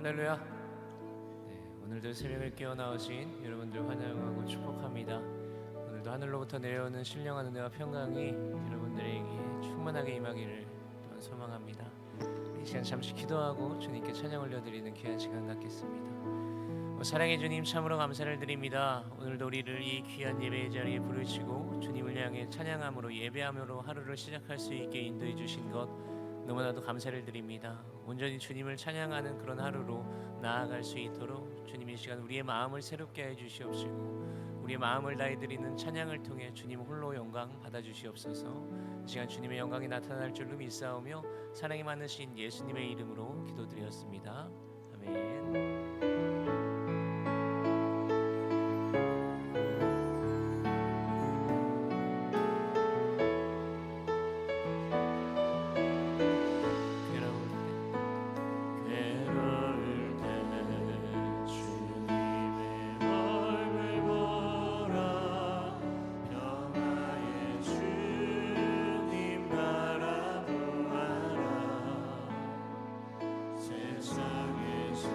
할렐루야. 오늘도 새벽을 깨어 나오신 여러분들 환영하고 축복합니다. 오늘도 하늘로부터 내려오는 신령한 은혜와 평강이 여러분들에게 충만하게 임하기를 또한 소망합니다. 이 시간 잠시 기도하고 주님께 찬양 올려드리는 귀한 시간 갖겠습니다. 사랑의 주님, 참으로 감사를 드립니다. 오늘도 우리를 이 귀한 예배의 자리에 부르시고 주님을 향해 찬양함으로 예배함으로 하루를 시작할 수 있게 인도해 주신 것 너무나도 감사를 드립니다. 온전히 주님을 찬양하는 그런 하루로 나아갈 수 있도록 주님 이 시간 우리의 마음을 새롭게 해 주시옵시고 우리의 마음을 다해 드리는 찬양을 통해 주님 홀로 영광 받아 주시옵소서. 이 시간 주님의 영광이 나타날 줄로 믿사오며 사랑이 많으신 예수님의 이름으로 기도드렸습니다. 아멘. 세상에서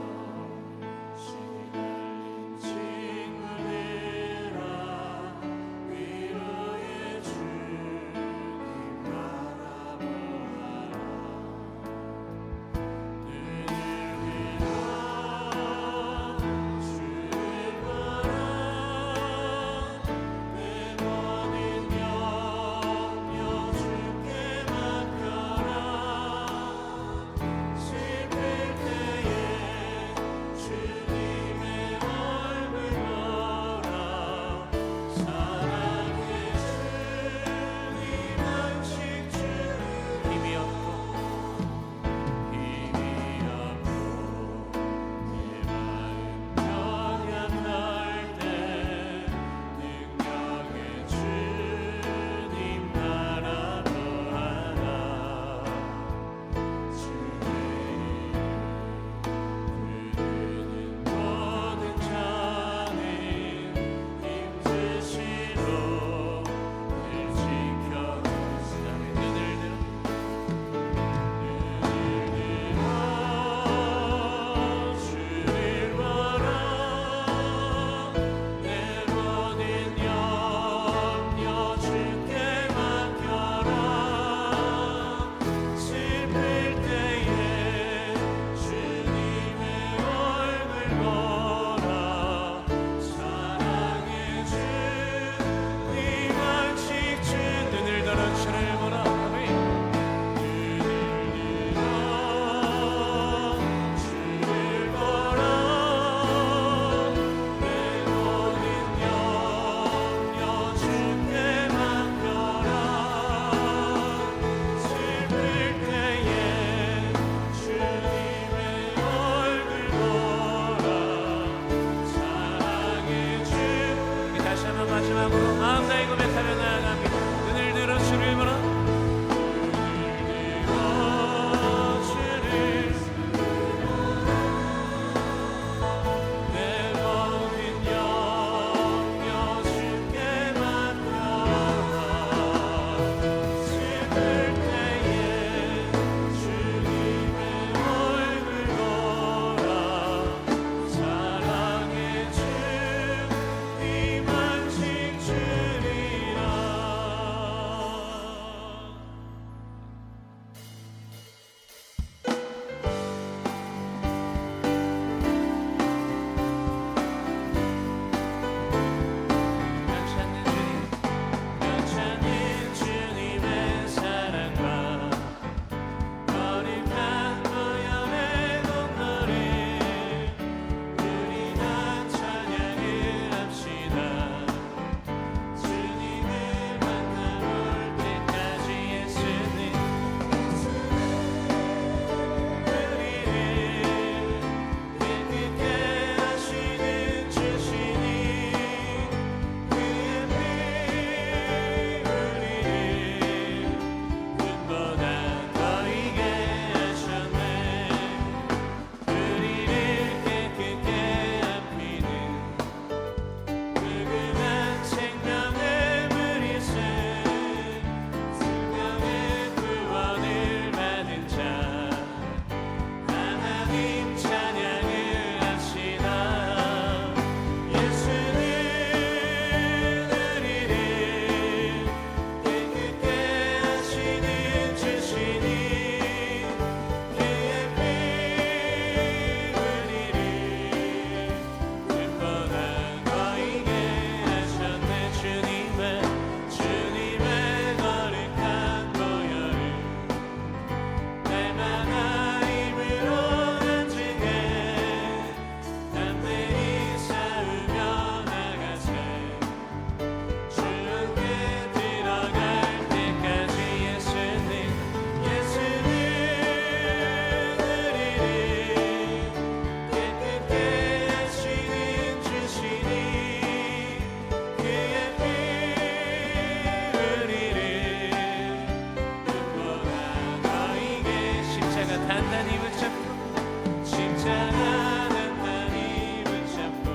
단단히 붙잡고 십자가 단단히 붙잡고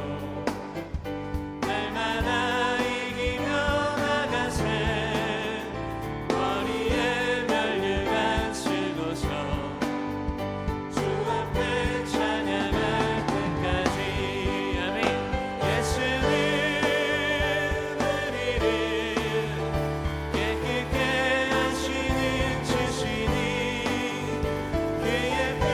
날마다 이기며 나가세 머리에 면류관 쓰고서 주 앞에 찬양할 때까지 아멘. 예수는 우리를 깨끗게 하시는 주시니 그의 피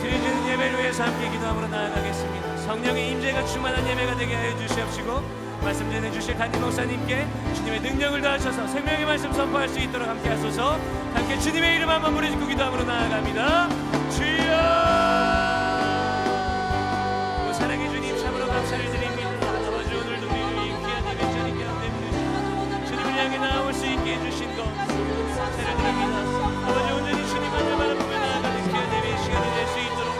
드려지는 예배를 위해서 함께 기도함으로 나아가겠습니다. 성령의 임재가 충만한 예배가 되게 하여 주시옵시고 말씀 전해주실 담임 목사님께 주님의 능력을 더하셔서 생명의 말씀 선포할 수 있도록 함께 하소서. 함께 주님의 이름 한번 부르짖고 기도함으로 나아갑니다. 주여, 오 사랑의 주님 참으로 감사를 드립니다. 아버지 오늘도 우리를 이 귀한 예배 자리 가운데 부르시고 주님을 향해 나아올 수 있게 해주신 것 감사를 드립니다. 아버지 온전히 주님 만나 바라보며 나아가는 귀한 예배의 시간이 될 수 있도록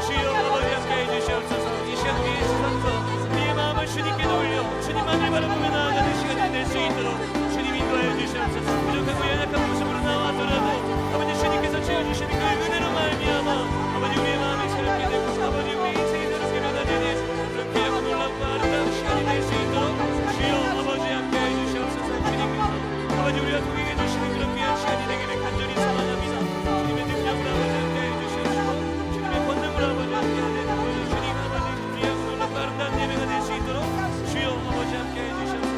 주여 아버지 함께 해주시옵소서. 이 시간 우리의 시선과 우리의 마음을 주님께 돌려 주님만을 바라보며 나아가는 시간이 될 수 있도록 주님 인도하여 주시옵소서. 부족하고 연약한 모습으로 나와더라도 아버지 주님께서 채워주시는 그 은혜로 말미암아 아버지 우리의 마음이 새롭게 되고 아버지 우리의 인생이 새롭게 변화되는 그런 귀하고 놀랍고 아름다운 시간이 될 수 있도록 주여 아버지 함께 해주시옵소서. 주님께서 아버지 우리가 동행해 주시는 그런 귀한 시간이 되기를 간절히 소망합니다. 주님의 능력으로 아버지 함께 해주시옵시고 주님의 권능으로 아버지 함께 하는 아버지 주님 아버지 귀하고 놀랍고 아름다운 예배가 될 수 있도록 주여 아버지 함께 해주시옵소서.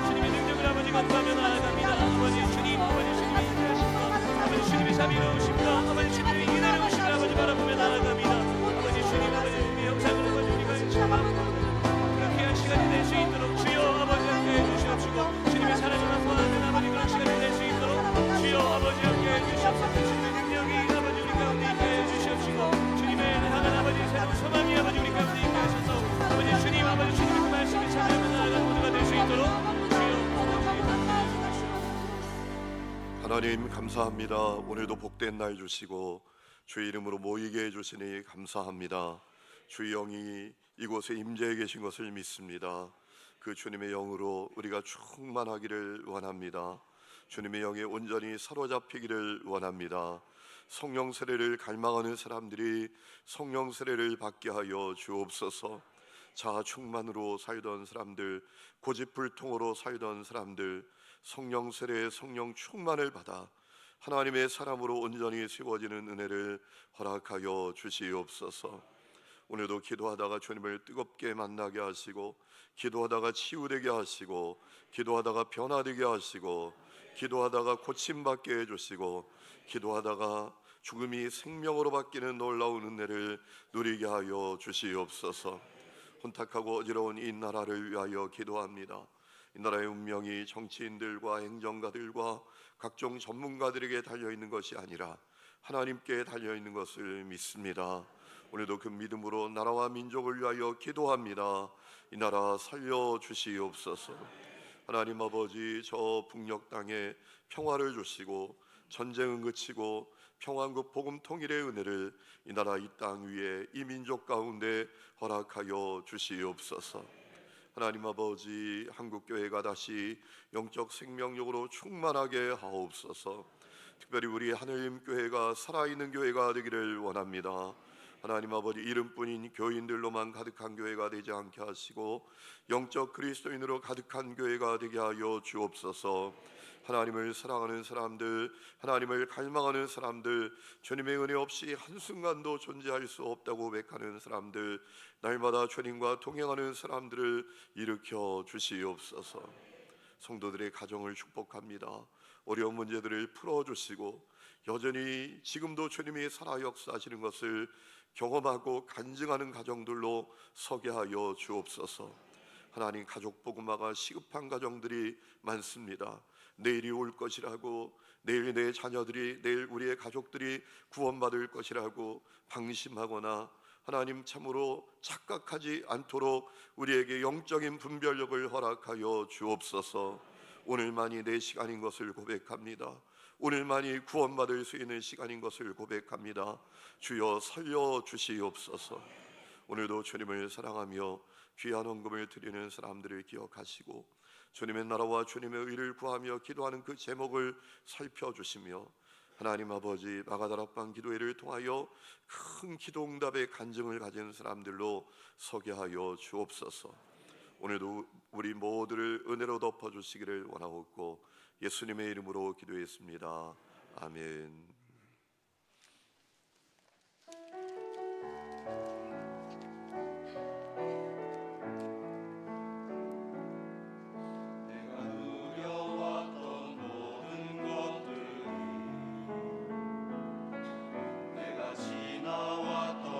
주님의 능력을 아버지 건너며 나아갑니다. 아버지 주님 아버지 주님의 인자하심과 아버지 주님의 자비로우심과 아버지 주님의 인내로우심을 아버지 바라보며 나아갑니다. 아버지 주님 아버지 주님의 영상으로 아버지 우리가 참아보고 그런 귀한 시간이 될 수 있도록 주여 아버지 함께 해주시옵시고 주님의 사랑을 선포하는 아버지 그런 시간이 될 수 있도록 주여 아버지 함께 해주시옵소서. 주님의 능력이 아버지 우리 가운데 있게 해주시옵시고 주님을 향한 아버지 새로운 소망이 아버지 우리 가운데 있게 하셔서 아버지 주님 아버지 주님의 그 말씀에 참여하며 나아가는 모두가 될 수 있도록 주여 아버지 함께 해주시옵소서. 하나님 감사합니다. 오늘도 복된 날 주시고 주의 이름으로 모이게 해주시니 감사합니다. 주의 영이 이곳에 임재해 계신 것을 믿습니다. 그 주님의 영으로 우리가 충만하기를 원합니다. 주님의 영에 온전히 사로잡히기를 원합니다. 성령 세례를 갈망하는 사람들이 성령 세례를 받게 하여 주옵소서. 자아 충만으로 살던 사람들, 고집불통으로 살던 사람들 성령 세례의 성령 충만을 받아 하나님의 사람으로 온전히 세워지는 은혜를 허락하여 주시옵소서. 오늘도 기도하다가 주님을 뜨겁게 만나게 하시고 기도하다가 치유되게 하시고 기도하다가 변화되게 하시고 기도하다가 고침받게 해주시고 기도하다가 죽음이 생명으로 바뀌는 놀라운 은혜를 누리게 하여 주시옵소서. 혼탁하고 어지러운 이 나라를 위하여 기도합니다. 이 나라의 운명이 정치인들과 행정가들과 각종 전문가들에게 달려있는 것이 아니라 하나님께 달려있는 것을 믿습니다. 오늘도 그 믿음으로 나라와 민족을 위하여 기도합니다. 이 나라 살려주시옵소서. 하나님 아버지, 저 북녘 땅에 평화를 주시고 전쟁은 그치고 평안국 복음 통일의 은혜를 이 나라 이 땅 위에 이 민족 가운데 허락하여 주시옵소서. 하나님 아버지, 한국교회가 다시 영적 생명력으로 충만하게 하옵소서. 특별히 우리 하늘님교회가 살아있는 교회가 되기를 원합니다. 하나님 아버지, 이름뿐인 교인들로만 가득한 교회가 되지 않게 하시고 영적 그리스도인으로 가득한 교회가 되게 하여 주옵소서. 하나님을 사랑하는 사람들, 하나님을 갈망하는 사람들, 주님의 은혜 없이 한순간도 존재할 수 없다고 고백하는 사람들, 날마다 주님과 동행하는 사람들을 일으켜 주시옵소서. 성도들의 가정을 축복합니다. 어려운 문제들을 풀어주시고 여전히 지금도 주님이 살아 역사하시는 것을 경험하고 간증하는 가정들로 서게 하여 주옵소서. 하나님, 가족 복음화가 시급한 가정들이 많습니다. 내일이 올 것이라고, 내일 내 자녀들이, 내일 우리의 가족들이 구원받을 것이라고 방심하거나 하나님 참으로 착각하지 않도록 우리에게 영적인 분별력을 허락하여 주옵소서. 오늘만이 내 시간인 것을 고백합니다. 오늘만이 구원받을 수 있는 시간인 것을 고백합니다. 주여 살려주시옵소서. 오늘도 주님을 사랑하며 귀한 헌금을 드리는 사람들을 기억하시고 주님의 나라와 주님의 의를 구하며 기도하는 그 제목을 살펴주시며 하나님 아버지, 마가다락방 기도회를 통하여 큰 기도응답의 간증을 가진 사람들로 서게 하여 주옵소서. 오늘도 우리 모두를 은혜로 덮어주시기를 원하옵고 예수님의 이름으로 기도했습니다. 아멘. 지나왔던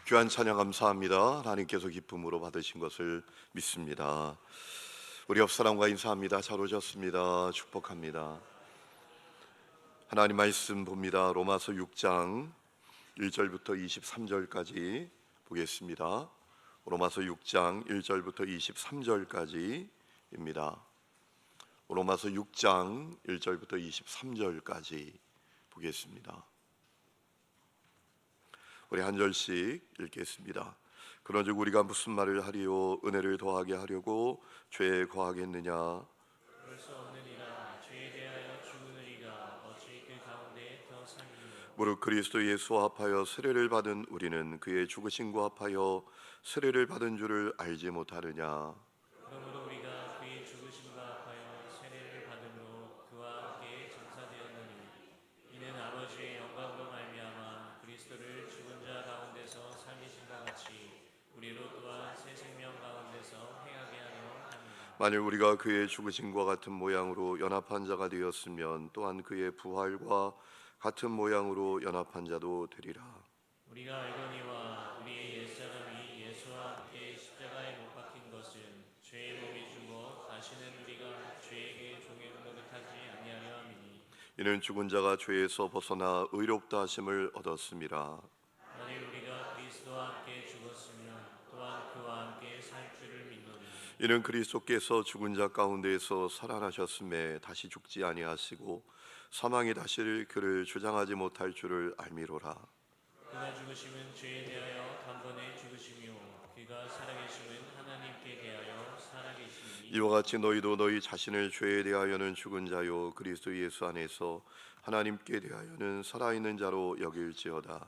귀한 찬양 감사합니다. 하나님께서 기쁨으로 받으신 것을 믿습니다. 우리 옆 사람과 인사합니다. 잘 오셨습니다. 축복합니다. 하나님 말씀 봅니다. 로마서 6장 1절부터 23절까지 보겠습니다. 로마서 6장 1절부터 23절까지입니다. 로마서 6장 1절부터 23절까지 보겠습니다. 우리 한 절씩 읽겠습니다. 그런즉 우리가 무슨 말을 하리요? 은혜를 더하게 하려고 죄에 거하겠느냐? 그럴 수 없느니라. 죄에 대하여 죽으느니가 어찌 그 가운데 더 살리요? 무릇 그리스도 예수와 합하여 세례를 받은 우리는 그의 죽으심과 합하여 세례를 받은 줄을 알지 못하느냐? 그러므로 우리가 그의 죽으심과 합하여 세례를 받음으로 그와 함께 장사되었느니 이는 아버지의 영광으로 말미암아 그리스도를 죽은 자 가운데서 살리신과 같이 우리로 또한 새 생명 가운데서 행하게 하려 합니다. 만일 우리가 그의 죽으심과 같은 모양으로 연합한 자가 되었으면 또한 그의 부활과 같은 모양으로 연합한 자도 되리라. 우리가 알거니와 우리의 옛사람이 예수와 함께 십자가에 못 박힌 것은 죄의 몸이 죽어 다시는 우리가 죄에게 종의 노릇하지 아니하려 함이니 이는 죽은 자가 죄에서 벗어나 의롭다 하심을 얻었음이라. 만일 우리가 그리스도와 함께 죽었으면 또한 그와 함께 살 줄을 믿노니 이는 그리스도께서 죽은 자 가운데에서 살아나셨음에 다시 죽지 아니하시고 사망이 다시 그를 주장하지 못할 줄을 알미로라. 그가 죽으심은 죄에 대하여 단번에 죽으시며 그가 살아계심은 하나님께 대하여 살아계시니 이와 같이 너희도 너희 자신을 죄에 대하여는 죽은 자요 그리스도 예수 안에서 하나님께 대하여는 살아있는 자로 여길지어다.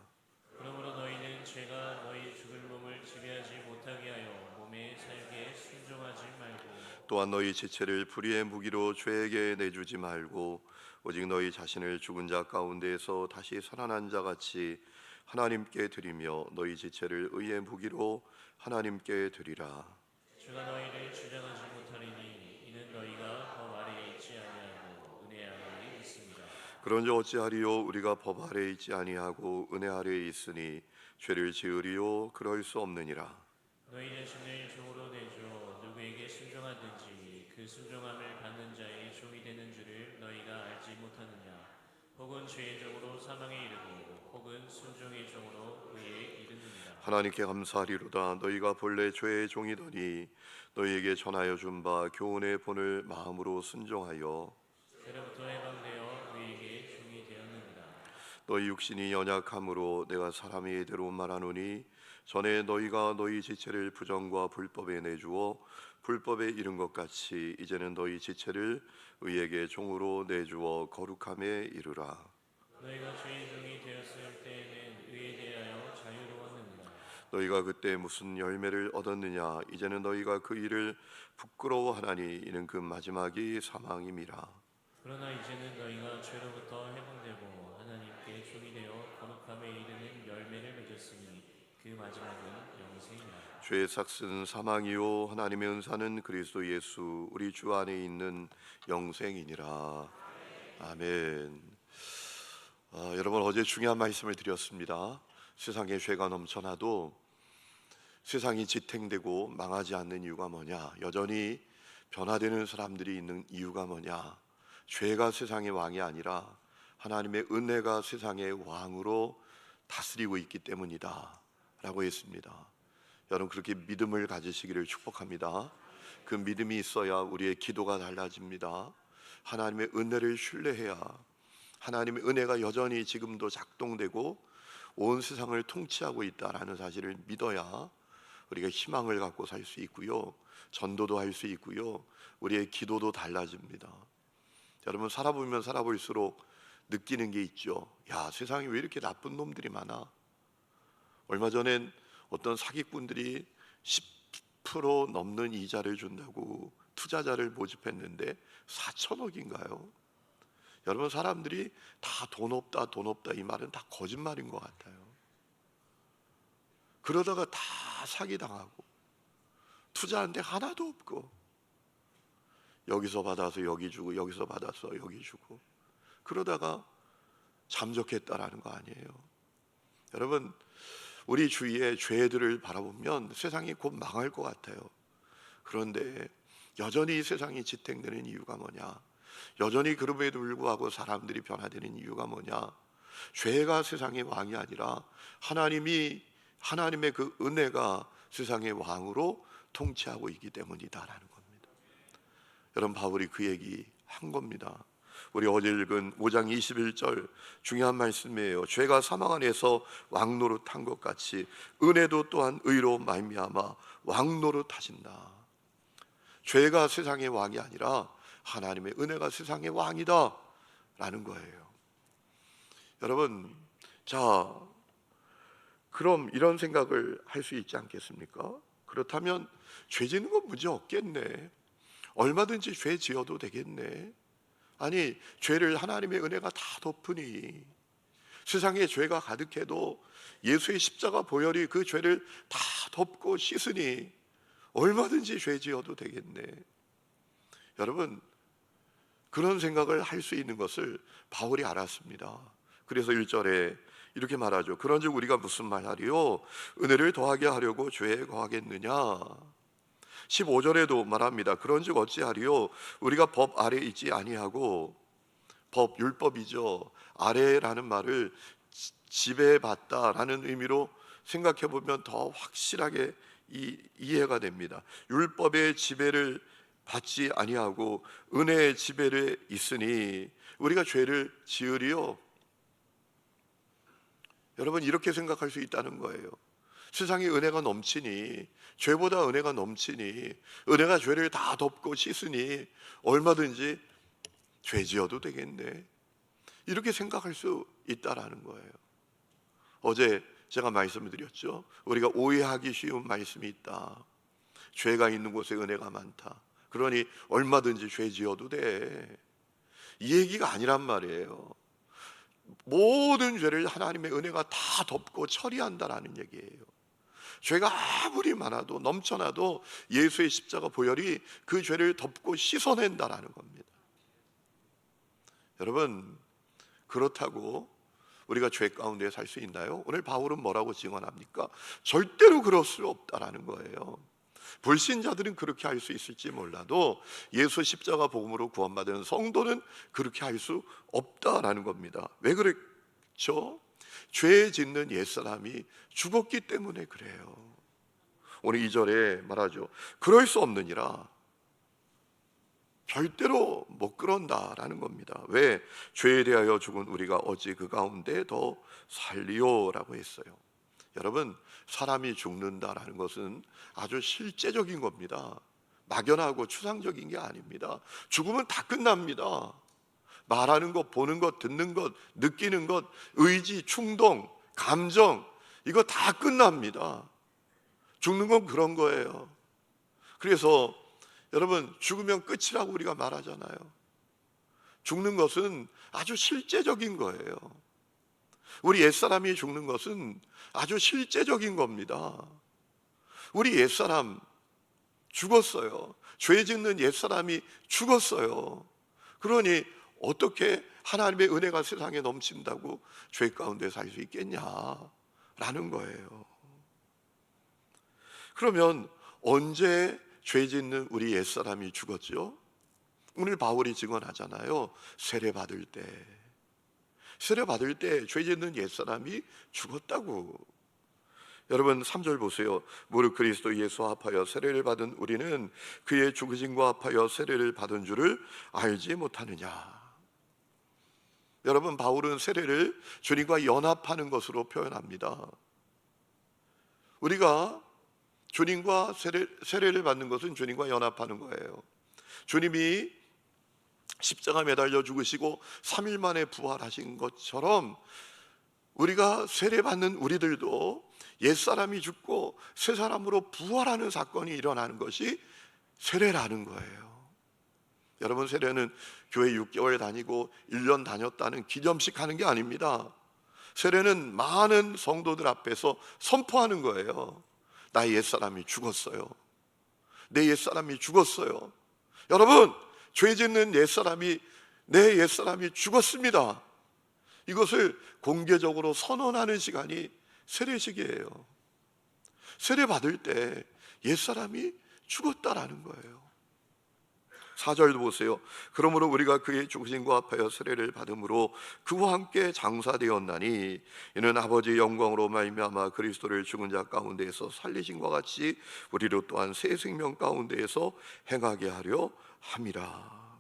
그러므로 너희는 죄가 너희 죽을 몸을 지배하지 못하게 하여 몸에 살게 순종하지 말고 또한 너희 지체를 불의의 무기로 죄에게 내주지 말고 오직 너희 자신을 죽은 자 가운데에서 다시 살아난 자 같이 하나님께 드리며 너희 지체를 의의 무기로 하나님께 드리라. 주가 너희를 주장하지 못하리니 이는 너희가 법 아래에 있지 아니하고 은혜 아래에 있습니다. 그런즉 어찌하리요? 우리가 법 아래에 있지 아니하고 은혜 아래에 있으니 죄를 지으리요? 그럴 수 없느니라. 너희 자신을 종으로 내줘 누구에게 순종하든지 그 순종함을 받는 자의 종이 되는 줄을 너희가 알지 못하느냐? 혹은 죄의 종으로 사망에 이르고 혹은 순종의 종으로 의에 이르느니라. 하나님께 감사하리로다. 너희가 본래 죄의 종이더니 너희에게 전하여 준 바 교훈의 본을 마음으로 순종하여 죄로부터 해방되어 의에게 종이 되었느니라. 너희 육신이 연약함으로 내가 사람의 예대로 말하노니 전에 너희가 너희 지체를 부정과 불법에 내주어 불법에 이른 것 같이 이제는 너희 지체를 의에게 종으로 내주어 거룩함에 이르라. 너희가 죄의 종이 되었을 때에는 의에 대하여 자유로웠느니라. 너희가 그때 무슨 열매를 얻었느냐? 이제는 너희가 그 일을 부끄러워하나니 이는 그 마지막이 사망임이라. 그러나 이제는 너희가 죄로부터 해방되고 하나님께 종이 되어 거룩함에 이르는 열매를 맺었으니 그 마지막은 영생이라. 죄의 삭은 사망이요 하나님의 은사는 그리스도 예수 우리 주 안에 있는 영생이니라. 아멘. 여러분 어제 중요한 말씀을 드렸습니다. 세상에 죄가 넘쳐나도 세상이 지탱되고 망하지 않는 이유가 뭐냐? 여전히 변화되는 사람들이 있는 이유가 뭐냐? 죄가 세상의 왕이 아니라 하나님의 은혜가 세상의 왕으로 다스리고 있기 때문이다 라고 했습니다. 여러분 그렇게 믿음을 가지시기를 축복합니다. 그 믿음이 있어야 우리의 기도가 달라집니다. 하나님의 은혜를 신뢰해야 하나님의 은혜가 여전히 지금도 작동되고 온 세상을 통치하고 있다라는 사실을 믿어야 우리가 희망을 갖고 살 수 있고요, 전도도 할 수 있고요, 우리의 기도도 달라집니다. 여러분 살아보면 살아볼수록 느끼는 게 있죠. 야, 세상에 왜 이렇게 나쁜 놈들이 많아? 얼마 전엔 어떤 사기꾼들이 10% 넘는 이자를 준다고 투자자를 모집했는데 4천억인가요? 여러분 사람들이 다 돈 없다 돈 없다 이 말은 다 거짓말인 것 같아요. 그러다가 다 사기당하고 투자한 데 하나도 없고 여기서 받아서 여기 주고 여기서 받아서 여기 주고 그러다가 잠적했다라는 거 아니에요. 여러분 우리 주위의 죄들을 바라보면 세상이 곧 망할 것 같아요. 그런데 여전히 세상이 지탱되는 이유가 뭐냐? 여전히 그럼에도 불구하고 사람들이 변화되는 이유가 뭐냐? 죄가 세상의 왕이 아니라 하나님의 그 은혜가 세상의 왕으로 통치하고 있기 때문이다라는 겁니다. 여러분, 바울이 그 얘기 한 겁니다. 우리 어제 읽은 5장 21절 중요한 말씀이에요. 죄가 사망 안에서 왕노릇한 것 같이 은혜도 또한 의로 말미암아 왕노릇하신다. 죄가 세상의 왕이 아니라 하나님의 은혜가 세상의 왕이다 라는 거예요. 여러분, 자, 그럼 이런 생각을 할 수 있지 않겠습니까? 그렇다면 죄 짓는 건 문제 없겠네. 얼마든지 죄 지어도 되겠네. 아니, 죄를 하나님의 은혜가 다 덮으니, 세상에 죄가 가득해도 예수의 십자가 보혈이 그 죄를 다 덮고 씻으니 얼마든지 죄 지어도 되겠네. 여러분, 그런 생각을 할 수 있는 것을 바울이 알았습니다. 그래서 1절에 이렇게 말하죠. 그런즉 우리가 무슨 말하리요? 은혜를 더하게 하려고 죄에 거하겠느냐? 15절에도 말합니다. 그런즉 어찌하리요? 우리가 법 아래 있지 아니하고, 법, 율법이죠. 아래라는 말을 지배받다라는 의미로 생각해 보면 더 확실하게 이해가 됩니다. 율법의 지배를 받지 아니하고 은혜의 지배를 있으니 우리가 죄를 지으리요. 여러분, 이렇게 생각할 수 있다는 거예요. 세상에 은혜가 넘치니, 죄보다 은혜가 넘치니, 은혜가 죄를 다 덮고 씻으니 얼마든지 죄 지어도 되겠네, 이렇게 생각할 수 있다라는 거예요. 어제 제가 말씀을 드렸죠. 우리가 오해하기 쉬운 말씀이 있다. 죄가 있는 곳에 은혜가 많다. 그러니 얼마든지 죄 지어도 돼. 이 얘기가 아니란 말이에요. 모든 죄를 하나님의 은혜가 다 덮고 처리한다라는 얘기예요. 죄가 아무리 많아도 넘쳐나도 예수의 십자가 보혈이 그 죄를 덮고 씻어낸다라는 겁니다. 여러분, 그렇다고 우리가 죄 가운데 살 수 있나요? 오늘 바울은 뭐라고 증언합니까? 절대로 그럴 수 없다라는 거예요. 불신자들은 그렇게 할 수 있을지 몰라도 예수 십자가 복음으로 구원받은 성도는 그렇게 할 수 없다라는 겁니다. 왜 그렇죠? 죄 짓는 옛사람이 죽었기 때문에 그래요. 오늘 2절에 말하죠. 그럴 수 없느니라. 절대로 못 그런다라는 겁니다. 왜? 죄에 대하여 죽은 우리가 어찌 그 가운데 더 살리요라고 했어요. 여러분, 사람이 죽는다라는 것은 아주 실제적인 겁니다. 막연하고 추상적인 게 아닙니다. 죽으면 다 끝납니다. 말하는 것, 보는 것, 듣는 것, 느끼는 것, 의지, 충동, 감정, 이거 다 끝납니다. 죽는 건 그런 거예요. 그래서 여러분, 죽으면 끝이라고 우리가 말하잖아요. 죽는 것은 아주 실제적인 거예요. 우리 옛사람이 죽는 것은 아주 실제적인 겁니다. 우리 옛사람 죽었어요. 죄 짓는 옛사람이 죽었어요. 그러니 어떻게 하나님의 은혜가 세상에 넘친다고 죄 가운데 살 수 있겠냐라는 거예요. 그러면 언제 죄 짓는 우리 옛사람이 죽었죠? 오늘 바울이 증언하잖아요. 세례받을 때. 세례받을 때 죄 짓는 옛사람이 죽었다고. 여러분, 3절 보세요. 무릇 그리스도 예수와 합하여 세례를 받은 우리는 그의 죽으심과 합하여 세례를 받은 줄을 알지 못하느냐. 여러분, 바울은 세례를 주님과 연합하는 것으로 표현합니다. 우리가 주님과 세례를 받는 것은 주님과 연합하는 거예요. 주님이 십자가 매달려 죽으시고 3일 만에 부활하신 것처럼 우리가 세례받는 우리들도 옛사람이 죽고 새 사람으로 부활하는 사건이 일어나는 것이 세례라는 거예요. 여러분, 세례는 교회 6개월 다니고 1년 다녔다는 기념식 하는 게 아닙니다. 세례는 많은 성도들 앞에서 선포하는 거예요. 나의 옛사람이 죽었어요. 내 옛사람이 죽었어요. 여러분, 죄 짓는 옛사람이, 내 옛사람이 죽었습니다. 이것을 공개적으로 선언하는 시간이 세례식이에요. 세례 받을 때 옛사람이 죽었다라는 거예요. 4절도 보세요. 그러므로 우리가 그의 죽으심과 합하여 세례를 받음으로 그와 함께 장사되었나니 이는 아버지의 영광으로 말미암아 그리스도를 죽은 자 가운데에서 살리심과 같이 우리로 또한 새 생명 가운데에서 행하게 하려 함이라.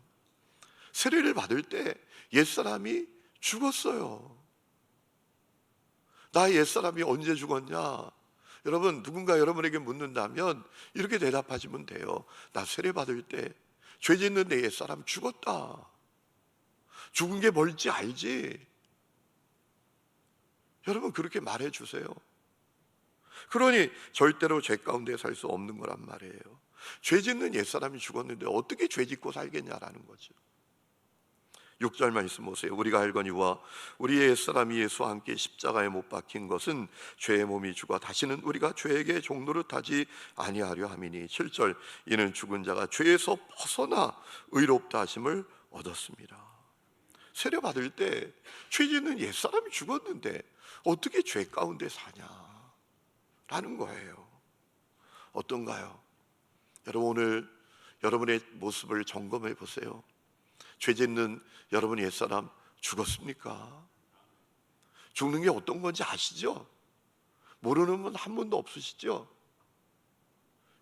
세례를 받을 때 옛사람이 죽었어요. 나의 옛사람이 언제 죽었냐? 여러분, 누군가 여러분에게 묻는다면 이렇게 대답하시면 돼요. 나 세례 받을 때 죄 짓는 내 옛사람 죽었다. 죽은 게 뭘지 알지? 여러분, 그렇게 말해 주세요. 그러니 절대로 죄 가운데 살 수 없는 거란 말이에요. 죄 짓는 옛사람이 죽었는데 어떻게 죄 짓고 살겠냐라는 거죠. 6절 말씀 보세요. 우리가 알거니와 우리의 옛사람이 예수와 함께 십자가에 못 박힌 것은 죄의 몸이 죽어 다시는 우리가 죄에게 종노릇하지 아니하려 함이니. 7절 이는 죽은 자가 죄에서 벗어나 의롭다 하심을 얻었습니다. 세례 받을 때 죄 짓는 옛사람이 죽었는데 어떻게 죄 가운데 사냐라는 거예요. 어떤가요? 여러분, 오늘 여러분의 모습을 점검해 보세요. 죄 짓는 여러분의 옛사람 죽었습니까? 죽는 게 어떤 건지 아시죠? 모르는 분 한 분도 없으시죠?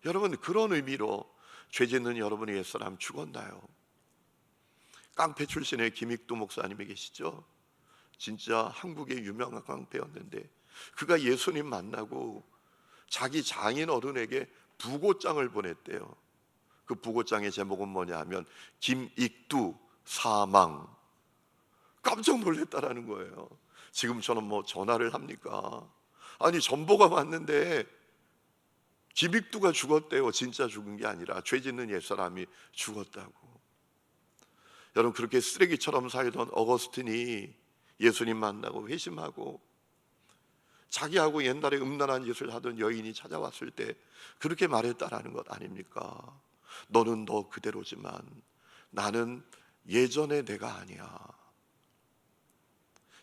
여러분, 그런 의미로 죄 짓는 여러분의 옛사람 죽었나요? 깡패 출신의 김익두 목사님이 계시죠? 진짜 한국의 유명한 깡패였는데 그가 예수님 만나고 자기 장인 어른에게 부고장을 보냈대요. 그 부고장의 제목은 뭐냐 하면 김익두 사망. 깜짝 놀랐다라는 거예요. 지금처럼 뭐 전화를 합니까? 아니, 전보가 왔는데 김익두가 죽었대요. 진짜 죽은 게 아니라 죄 짓는 옛사람이 죽었다고. 여러분, 그렇게 쓰레기처럼 살던 어거스틴이 예수님 만나고 회심하고 자기하고 옛날에 음란한 짓을 하던 여인이 찾아왔을 때 그렇게 말했다라는 것 아닙니까? 너는 너 그대로지만 나는 예전의 내가 아니야.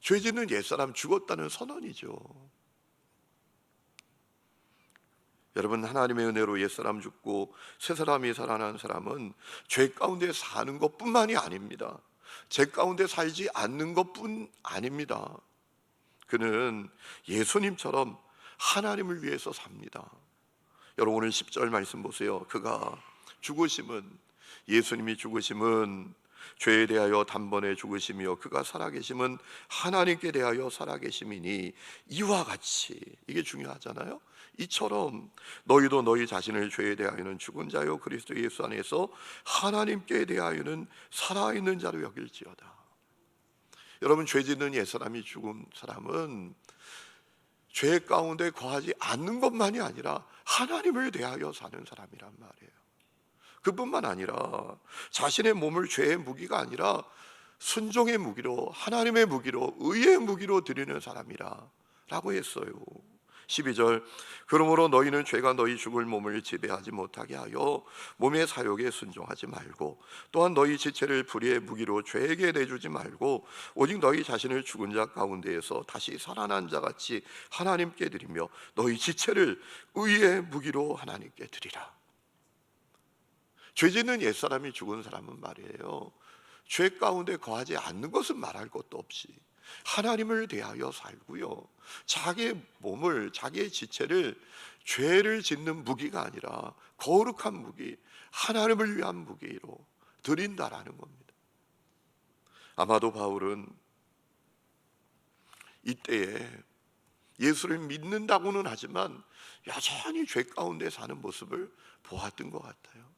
죄 짓는 옛사람 죽었다는 선언이죠. 여러분, 하나님의 은혜로 옛사람 죽고 새사람이 살아난 사람은 죄 가운데 사는 것뿐만이 아닙니다. 죄 가운데 살지 않는 것뿐 아닙니다. 그는 예수님처럼 하나님을 위해서 삽니다. 여러분, 오늘 10절 말씀 보세요. 그가 죽으심은, 예수님이 죽으심은 죄에 대하여 단번에 죽으심이요 그가 살아계심은 하나님께 대하여 살아계심이니 이와 같이, 이게 중요하잖아요. 이처럼 너희도 너희 자신을 죄에 대하여는 죽은 자요 그리스도 예수 안에서 하나님께 대하여는 살아있는 자로 여길지어다. 여러분, 죄 짓는 옛사람이 죽은 사람은 죄 가운데 거하지 않는 것만이 아니라 하나님을 대하여 사는 사람이란 말이에요. 그뿐만 아니라 자신의 몸을 죄의 무기가 아니라 순종의 무기로, 하나님의 무기로, 의의 무기로 드리는 사람이라 라고 했어요. 12절 그러므로 너희는 죄가 너희 죽을 몸을 지배하지 못하게 하여 몸의 사욕에 순종하지 말고 또한 너희 지체를 불의의 무기로 죄에게 내주지 말고 오직 너희 자신을 죽은 자 가운데에서 다시 살아난 자같이 하나님께 드리며 너희 지체를 의의 무기로 하나님께 드리라. 죄 짓는 옛사람이 죽은 사람은 말이에요, 죄 가운데 거하지 않는 것은 말할 것도 없이 하나님을 대하여 살고요, 자기의 몸을, 자기의 지체를 죄를 짓는 무기가 아니라 거룩한 무기, 하나님을 위한 무기로 드린다라는 겁니다. 아마도 바울은 이때에 예수를 믿는다고는 하지만 여전히 죄 가운데 사는 모습을 보았던 것 같아요.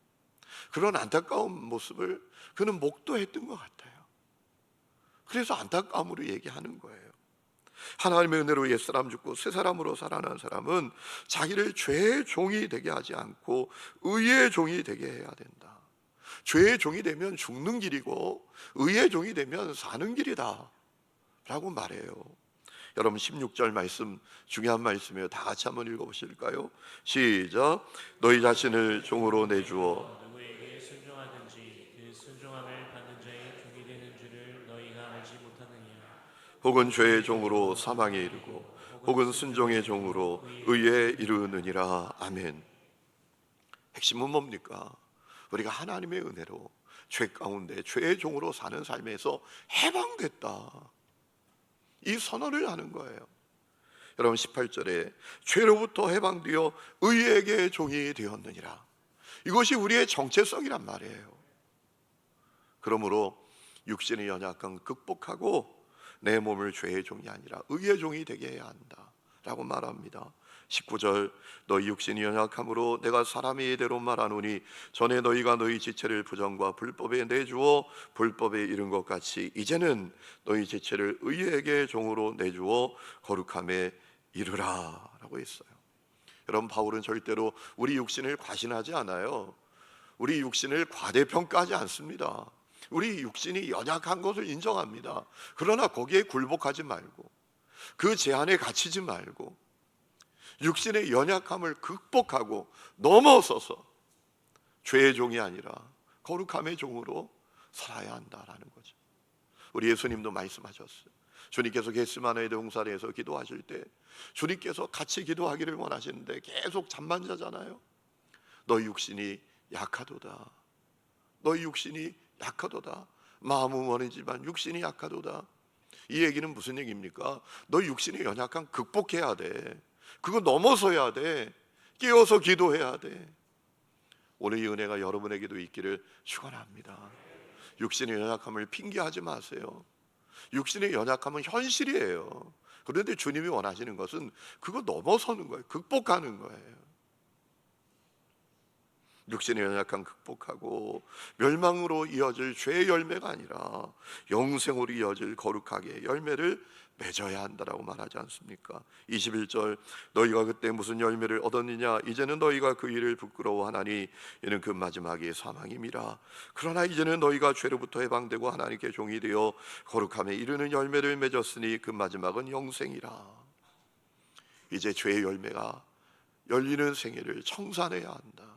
그런 안타까운 모습을 그는 목도했던 것 같아요. 그래서 안타까움으로 얘기하는 거예요. 하나님의 은혜로 옛사람 죽고 새사람으로 살아난 사람은 자기를 죄의 종이 되게 하지 않고 의의 종이 되게 해야 된다. 죄의 종이 되면 죽는 길이고 의의 종이 되면 사는 길이다 라고 말해요. 여러분, 16절 말씀 중요한 말씀이에요. 다 같이 한번 읽어보실까요? 시작. 너희 자신을 종으로 내주어 누구에게 순종하든지 그 순종함을 받는 자의 종이 되는 줄을 너희가 알지 못하느냐. 혹은 죄의 종으로 사망에 이르고 혹은 순종의 종으로 의에 이르느니라. 아멘. 핵심은 뭡니까? 우리가 하나님의 은혜로 죄 가운데 죄의 종으로 사는 삶에서 해방됐다, 이 선언을 하는 거예요. 여러분 18절에 죄로부터 해방되어 의에게 종이 되었느니라, 이것이 우리의 정체성이란 말이에요. 그러므로 육신의 연약함 극복하고 내 몸을 죄의 종이 아니라 의의 종이 되게 해야 한다 라고 말합니다. 19절, 너희 육신이 연약함으로 내가 사람의 예대로 말하노니 전에 너희가 너희 지체를 부정과 불법에 내주어 불법에 이른 것 같이 이제는 너희 지체를 의에게 종으로 내주어 거룩함에 이르라 라고 했어요. 여러분, 바울은 절대로 우리 육신을 과신하지 않아요. 우리 육신을 과대평가하지 않습니다. 우리 육신이 연약한 것을 인정합니다. 그러나 거기에 굴복하지 말고 그 제한에 갇히지 말고 육신의 연약함을 극복하고 넘어서서 죄의 종이 아니라 거룩함의 종으로 살아야 한다라는 거죠. 우리 예수님도 말씀하셨어요. 주님께서 겟세마네 동산에서 기도하실 때 주님께서 같이 기도하기를 원하시는데 계속 잠만 자잖아요. 너희 육신이 약하도다, 너희 육신이 약하도다. 마음은 원하지만 육신이 약하도다. 이 얘기는 무슨 얘기입니까? 너희 육신의 연약함 극복해야 돼. 그거 넘어서야 돼. 깨어서 기도해야 돼. 오늘 이 은혜가 여러분에게도 있기를 축원합니다. 육신의 연약함을 핑계하지 마세요. 육신의 연약함은 현실이에요. 그런데 주님이 원하시는 것은 그거 넘어서는 거예요. 극복하는 거예요. 육신의 연약함 극복하고 멸망으로 이어질 죄의 열매가 아니라 영생으로 이어질 거룩하게 열매를 맺어야 한다라고 말하지 않습니까? 21절, 너희가 그때 무슨 열매를 얻었느냐? 이제는 너희가 그 일을 부끄러워하나니 이는 그 마지막이 사망임이라. 그러나 이제는 너희가 죄로부터 해방되고 하나님께 종이 되어 거룩함에 이르는 열매를 맺었으니 그 마지막은 영생이라. 이제 죄의 열매가 열리는 생애를 청산해야 한다.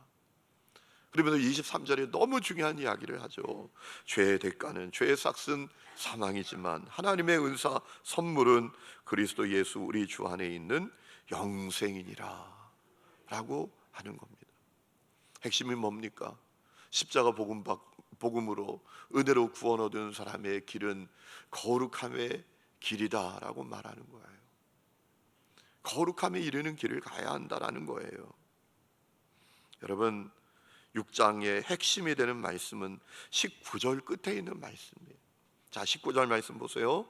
그러면서 23절에 너무 중요한 이야기를 하죠. 죄의 대가는, 죄의 삭은 사망이지만 하나님의 은사 선물은 그리스도 예수 우리 주 안에 있는 영생이니라 라고 하는 겁니다. 핵심이 뭡니까? 십자가 복음으로 은혜로 구원 얻은 사람의 길은 거룩함의 길이다 라고 말하는 거예요. 거룩함에 이르는 길을 가야 한다라는 거예요. 여러분, 6장의 핵심이 되는 말씀은 19절 끝에 있는 말씀이에요. 자, 19절 말씀 보세요.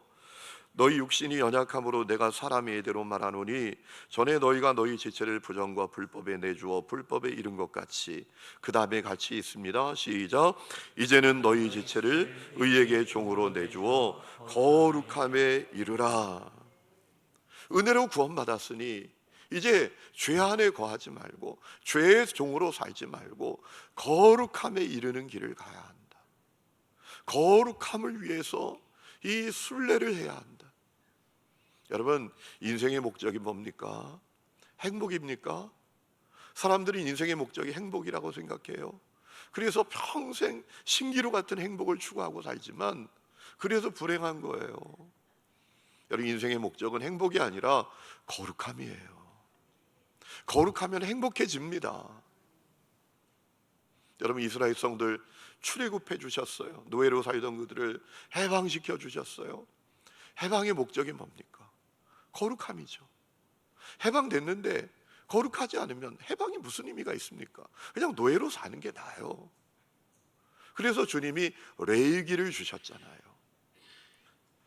너희 육신이 연약함으로 내가 사람의 예대로 말하노니 전에 너희가 너희 지체를 부정과 불법에 내주어 불법에 이른 것 같이, 그 다음에 같이 있습니다. 시작. 이제는 너희 지체를 의에게 종으로 내주어 거룩함에 이르라. 은혜로 구원받았으니 이제 죄 안에 거하지 말고 죄의 종으로 살지 말고 거룩함에 이르는 길을 가야 한다. 거룩함을 위해서 이 순례를 해야 한다. 여러분, 인생의 목적이 뭡니까? 행복입니까? 사람들이 인생의 목적이 행복이라고 생각해요. 그래서 평생 신기루 같은 행복을 추구하고 살지만 그래서 불행한 거예요. 여러분, 인생의 목적은 행복이 아니라 거룩함이에요. 거룩하면 행복해집니다. 여러분, 이스라엘 성들 출애굽해 주셨어요. 노예로 살던 그들을 해방시켜 주셨어요. 해방의 목적이 뭡니까? 거룩함이죠. 해방됐는데 거룩하지 않으면 해방이 무슨 의미가 있습니까? 그냥 노예로 사는 게 나아요. 그래서 주님이 레위기를 주셨잖아요.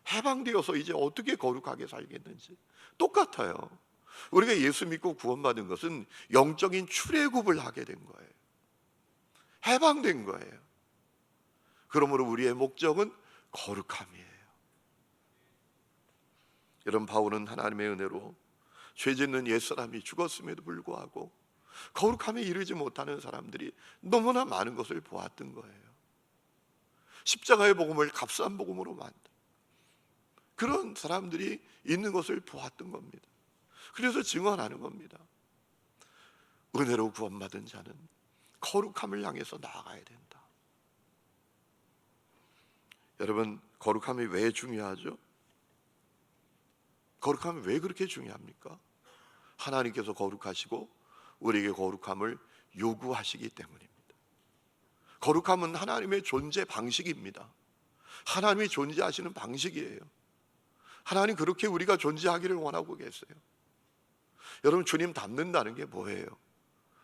해방되어서 이제 어떻게 거룩하게 살겠는지 똑같아요. 우리가 예수 믿고 구원받은 것은 영적인 출애굽을 하게 된 거예요. 해방된 거예요. 그러므로 우리의 목적은 거룩함이에요. 여러분, 바울은 하나님의 은혜로 죄 짓는 옛사람이 죽었음에도 불구하고 거룩함에 이르지 못하는 사람들이 너무나 많은 것을 보았던 거예요. 십자가의 복음을 값싼 복음으로 만든 그런 사람들이 있는 것을 보았던 겁니다. 그래서 증언하는 겁니다. 은혜로 구원받은 자는 거룩함을 향해서 나아가야 된다. 여러분, 거룩함이 왜 중요하죠? 거룩함이 왜 그렇게 중요합니까? 하나님께서 거룩하시고 우리에게 거룩함을 요구하시기 때문입니다. 거룩함은 하나님의 존재 방식입니다. 하나님이 존재하시는 방식이에요. 하나님 그렇게 우리가 존재하기를 원하고 계세요. 여러분, 주님 닮는다는 게 뭐예요?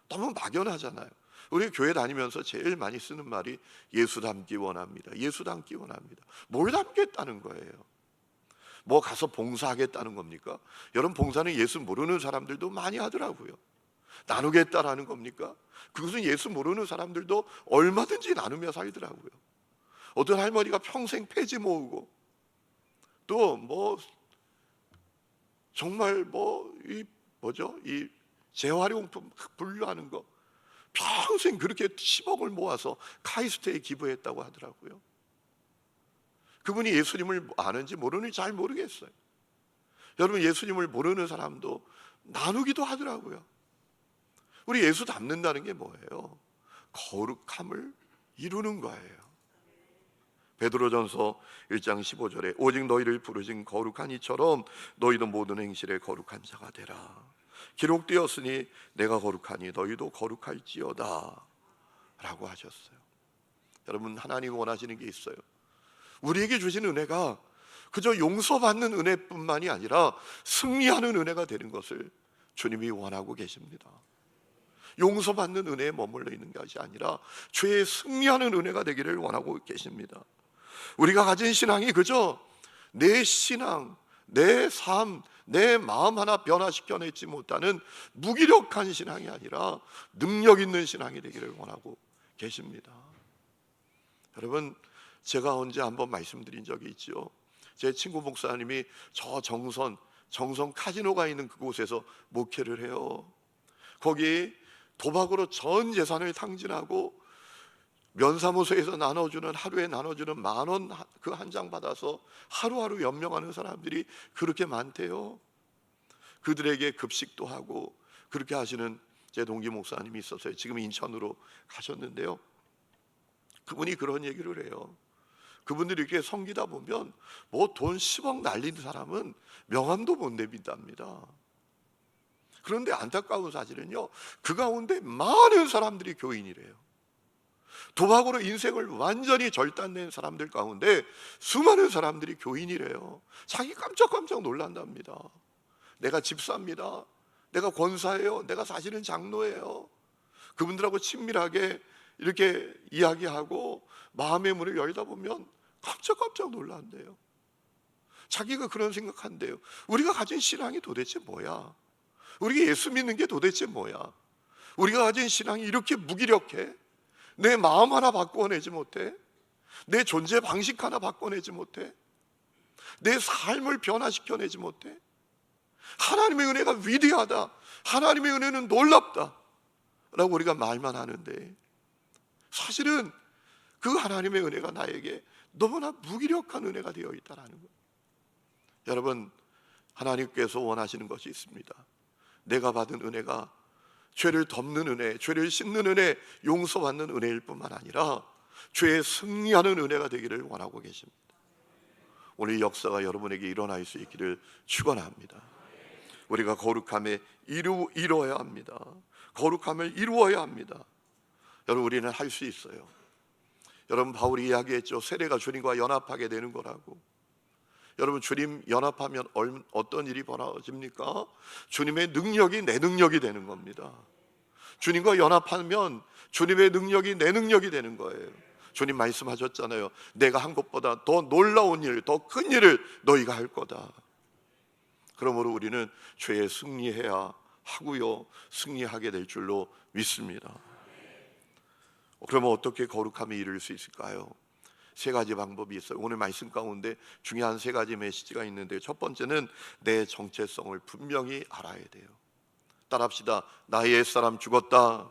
너무 막연하잖아요. 우리 교회 다니면서 제일 많이 쓰는 말이 예수 닮기 원합니다. 예수 닮기 원합니다. 뭘 닮겠다는 거예요? 뭐 가서 봉사하겠다는 겁니까? 여러분, 봉사는 예수 모르는 사람들도 많이 하더라고요. 나누겠다라는 겁니까? 그것은 예수 모르는 사람들도 얼마든지 나누며 살더라고요. 어떤 할머니가 평생 폐지 모으고 또 뭐 정말 이 재활용품 분류하는 거 평생 그렇게 10억을 모아서 카이스트에 기부했다고 하더라고요. 그분이 예수님을 아는지 모르는지 잘 모르겠어요. 여러분, 예수님을 모르는 사람도 나누기도 하더라고요. 우리 예수 닮는다는 게 뭐예요? 거룩함을 이루는 거예요. 베드로전서 1장 15절에 오직 너희를 부르신 거룩한 이처럼 너희도 모든 행실에 거룩한 자가 되라. 기록되었으니 내가 거룩하니 너희도 거룩할지어다 라고 하셨어요. 여러분, 하나님 원하시는 게 있어요. 우리에게 주신 은혜가 그저 용서받는 은혜뿐만이 아니라 승리하는 은혜가 되는 것을 주님이 원하고 계십니다. 용서받는 은혜에 머물러 있는 것이 아니라 죄에 승리하는 은혜가 되기를 원하고 계십니다. 우리가 가진 신앙이 그저 내 신앙, 내 삶, 내 마음 하나 변화시켜내지 못하는 무기력한 신앙이 아니라 능력 있는 신앙이 되기를 원하고 계십니다. 여러분, 제가 언제 한번 말씀드린 적이 있죠. 제 친구 목사님이 저 정선 카지노가 있는 그곳에서 목회를 해요. 거기 도박으로 전 재산을 탕진하고 면사무소에서 하루에 나눠주는 10,000원 그 한 장 받아서 하루하루 연명하는 사람들이 그렇게 많대요. 그들에게 급식도 하고 그렇게 하시는 제 동기 목사님이 있었어요. 지금 인천으로 가셨는데요. 그분이 그런 얘기를 해요. 그분들이 이렇게 섬기다 보면 뭐 돈 10억 날리는 사람은 명함도 못 내민답니다. 그런데 안타까운 사실은요, 그 가운데 많은 사람들이 교인이래요. 도박으로 인생을 완전히 절단낸 사람들 가운데 수많은 사람들이 교인이래요. 자기 깜짝깜짝 놀란답니다. 내가 집사입니다. 내가 권사예요. 내가 사실은 장로예요. 그분들하고 친밀하게 이렇게 이야기하고 마음의 문을 열다 보면 깜짝깜짝 놀란대요. 자기가 그런 생각한대요. 우리가 가진 신앙이 도대체 뭐야? 우리가 예수 믿는 게 도대체 뭐야? 우리가 가진 신앙이 이렇게 무기력해? 내 마음 하나 바꿔내지 못해? 내 존재 방식 하나 바꿔내지 못해? 내 삶을 변화시켜내지 못해? 하나님의 은혜가 위대하다, 하나님의 은혜는 놀랍다 라고 우리가 말만 하는데 사실은 그 하나님의 은혜가 나에게 너무나 무기력한 은혜가 되어 있다는 거예요. 여러분, 하나님께서 원하시는 것이 있습니다. 내가 받은 은혜가 죄를 덮는 은혜, 죄를 씻는 은혜, 용서받는 은혜일 뿐만 아니라 죄에 승리하는 은혜가 되기를 원하고 계십니다. 오늘 역사가 여러분에게 일어날 수 있기를 축원합니다. 우리가 거룩함에 이루어야 합니다. 거룩함을 이루어야 합니다. 여러분, 우리는 할 수 있어요. 여러분, 바울이 이야기했죠. 세례가 주님과 연합하게 되는 거라고. 여러분, 주님 연합하면 어떤 일이 벌어집니까? 주님의 능력이 내 능력이 되는 겁니다. 주님과 연합하면 주님의 능력이 내 능력이 되는 거예요. 주님 말씀하셨잖아요. 내가 한 것보다 더 놀라운 일, 더 큰 일을 너희가 할 거다. 그러므로 우리는 죄에 승리해야 하고요, 승리하게 될 줄로 믿습니다. 그러면 어떻게 거룩함에 이를 수 있을까요? 세 가지 방법이 있어요. 오늘 말씀 가운데 중요한 세 가지 메시지가 있는데, 첫 번째는 내 정체성을 분명히 알아야 돼요. 따라합시다. 나의 옛사람 죽었다.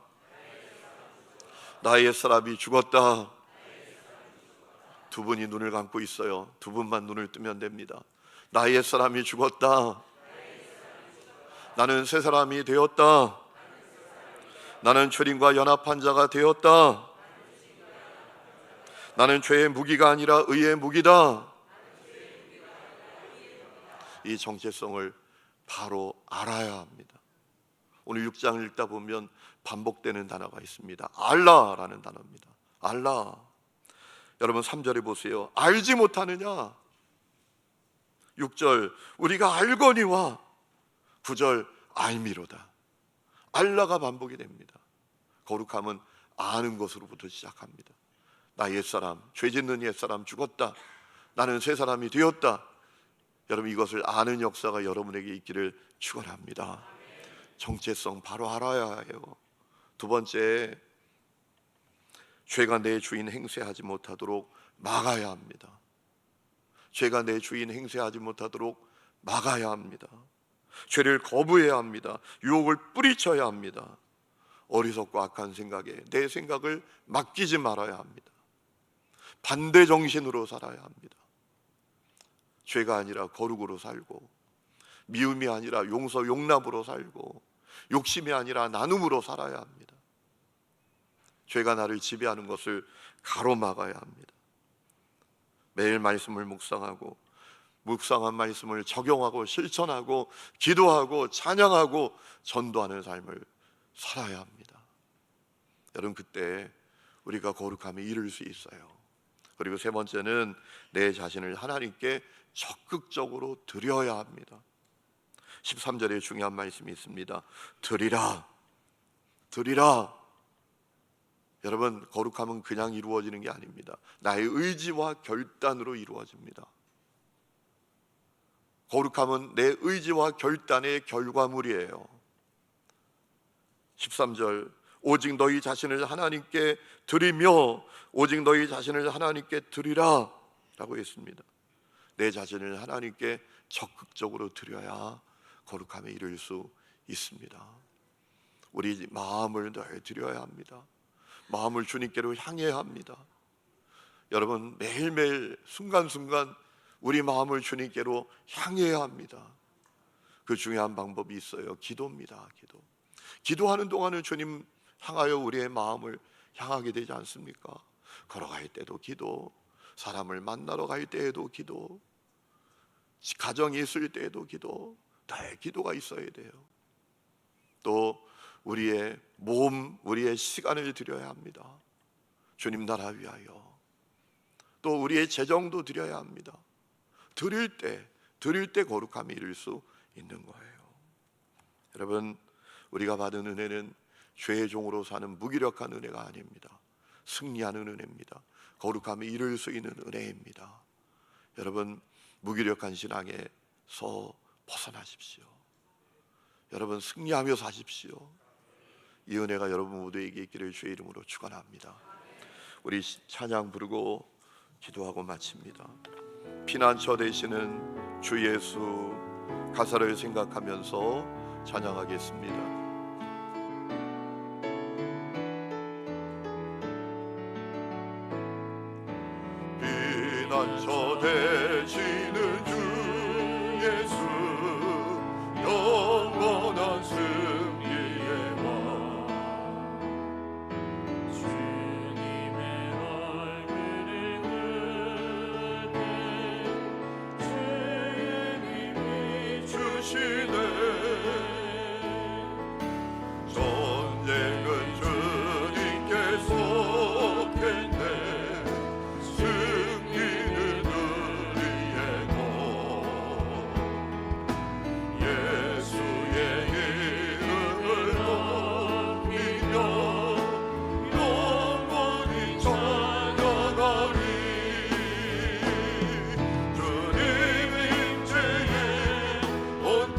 나의 옛사람이 죽었다. 두 분이 눈을 감고 있어요. 두 분만 눈을 뜨면 됩니다. 나의 옛사람이 죽었다. 나는 새 사람이 되었다. 나는 주님과 연합한 자가 되었다. 나는 죄의 무기가 아니라 의의 무기다. 이 정체성을 바로 알아야 합니다. 오늘 6장을 읽다 보면 반복되는 단어가 있습니다. 알라라는 단어입니다. 알라. 여러분 3절에 보세요. 알지 못하느냐? 6절 우리가 알거니와 9절 알미로다. 알라가 반복이 됩니다. 거룩함은 아는 것으로부터 시작합니다. 나 옛사람, 죄 짓는 옛사람 죽었다. 나는 새 사람이 되었다. 여러분 이것을 아는 역사가 여러분에게 있기를 축원합니다. 정체성 바로 알아야 해요. 두 번째, 죄가 내 주인 행세하지 못하도록 막아야 합니다. 죄가 내 주인 행세하지 못하도록 막아야 합니다. 죄를 거부해야 합니다. 유혹을 뿌리쳐야 합니다. 어리석고 악한 생각에 내 생각을 맡기지 말아야 합니다. 반대 정신으로 살아야 합니다. 죄가 아니라 거룩으로 살고, 미움이 아니라 용서 용납으로 살고, 욕심이 아니라 나눔으로 살아야 합니다. 죄가 나를 지배하는 것을 가로막아야 합니다. 매일 말씀을 묵상하고, 묵상한 말씀을 적용하고 실천하고 기도하고 찬양하고 전도하는 삶을 살아야 합니다. 여러분 그때 우리가 거룩함에 이를 수 있어요. 그리고 세 번째는 내 자신을 하나님께 적극적으로 드려야 합니다. 13절에 중요한 말씀이 있습니다. 드리라, 드리라. 여러분 거룩함은 그냥 이루어지는 게 아닙니다. 나의 의지와 결단으로 이루어집니다. 거룩함은 내 의지와 결단의 결과물이에요. 13절 오직 너희 자신을 하나님께 드리며 오직 너희 자신을 하나님께 드리라 라고 했습니다. 내 자신을 하나님께 적극적으로 드려야 거룩함에 이를 수 있습니다. 우리 마음을 늘 드려야 합니다. 마음을 주님께로 향해야 합니다. 여러분 매일매일 순간순간 우리 마음을 주님께로 향해야 합니다. 그 중요한 방법이 있어요. 기도입니다. 기도하는 동안은 주님 향하여 우리의 마음을 향하게 되지 않습니까? 걸어갈 때도 기도, 사람을 만나러 갈 때에도 기도, 가정이 있을 때에도 기도, 늘 기도가 있어야 돼요. 또 우리의 몸, 우리의 시간을 드려야 합니다. 주님 나라 위하여. 또 우리의 재정도 드려야 합니다. 드릴 때 거룩함에 이를 수 있는 거예요. 여러분 우리가 받은 은혜는 죄의 종으로 사는 무기력한 은혜가 아닙니다. 승리하는 은혜입니다. 거룩함에 이를 수 있는 은혜입니다. 여러분 무기력한 신앙에서 벗어나십시오. 여러분 승리하며 사십시오. 이 은혜가 여러분 모두에게 있기를 주의 이름으로 축원합니다. 우리 찬양 부르고 기도하고 마칩니다. 피난처 되시는 주 예수 가사를 생각하면서 찬양하겠습니다. 피난처 되시는 주 예수 영원한 승리의 왕 주님의 얼굴을 그대 주님이 주시네 전쟁은 주님께 속했네 온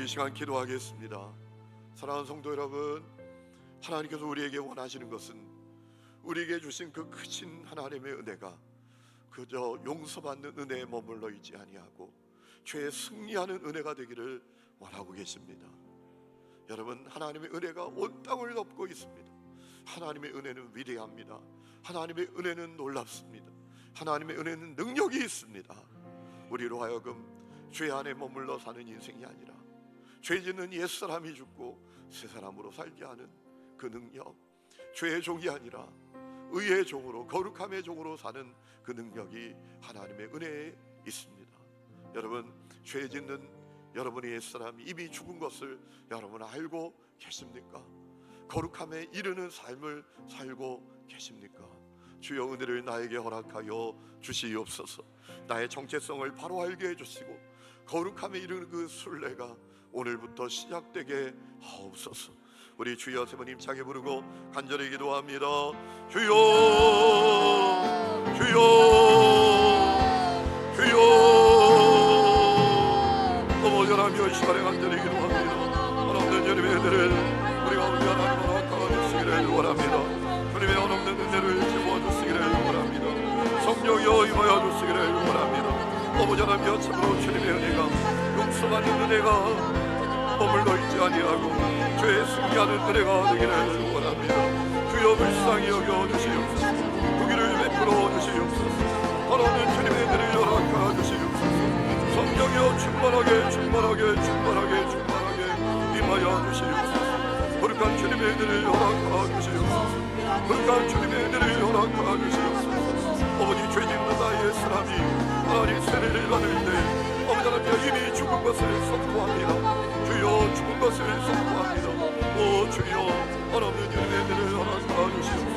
이 시간 기도하겠습니다. 사랑하는 성도 여러분, 하나님께서 우리에게 원하시는 것은 우리에게 주신 그 크신 하나님의 은혜가 그저 용서받는 은혜에 머물러 있지 아니하고 죄에 승리하는 은혜가 되기를 원하고 계십니다. 여러분, 하나님의 은혜가 온 땅을 덮고 있습니다. 하나님의 은혜는 위대합니다. 하나님의 은혜는 놀랍습니다. 하나님의 은혜는 능력이 있습니다. 우리로 하여금 죄 안에 머물러 사는 인생이 아니라 죄 짓는 옛사람이 죽고 새 사람으로 살게 하는 그 능력, 죄의 종이 아니라 의의 종으로, 거룩함의 종으로 사는 그 능력이 하나님의 은혜에 있습니다. 여러분, 죄 짓는 여러분의 옛사람이 이미 죽은 것을 여러분 알고 계십니까? 거룩함에 이르는 삶을 살고 계십니까? 주여, 은혜를 나에게 허락하여 주시옵소서. 나의 정체성을 바로 알게 해주시고 거룩함에 이르는 그 순례가 오늘부터 시작되게 하옵소서. 우리 주여 세 번 힘차게 부르고 간절히 기도합니다. 주여, 주여, 주여. 어머니라며 시간에 간절히 기도합니다. 어느없는 주님의 은혜를 우리 가운데 하나님 허락하시기를 원합니다. 주님의 어느없는 은혜를 채워주시기를 원합니다. 성령이여 임하여 주시기를 원합니다. 어머니 하나님, 참으로 주님의 은혜가 용서받는 은혜가 머물러 있지 아니하고 죄에 승리하는 은혜가 되기를 원합니다. 주여, 불쌍히 여겨 주시옵소서. 부귀를 베풀어 주시옵소서. 하나님, 주님의 은혜를 허락하여 주시옵소서. 성령이여 충만하게 충만하게 충만하게 충만하게 임하여 주시옵소서. 거룩한 주님의 은혜를 허락하여 주시옵소서. 거룩한 주님의 은혜를 허락하여 주시옵소서. 어머니, 죄 짓는 나의 사람이 하나님 세례를 받을 때 어머니 하나님 이미 죽은 것을 선포합니다. 주여, 죽은 것을 선포합니다. 오 주여, 하나님 주님의 은혜를 허락하여 주시옵소서.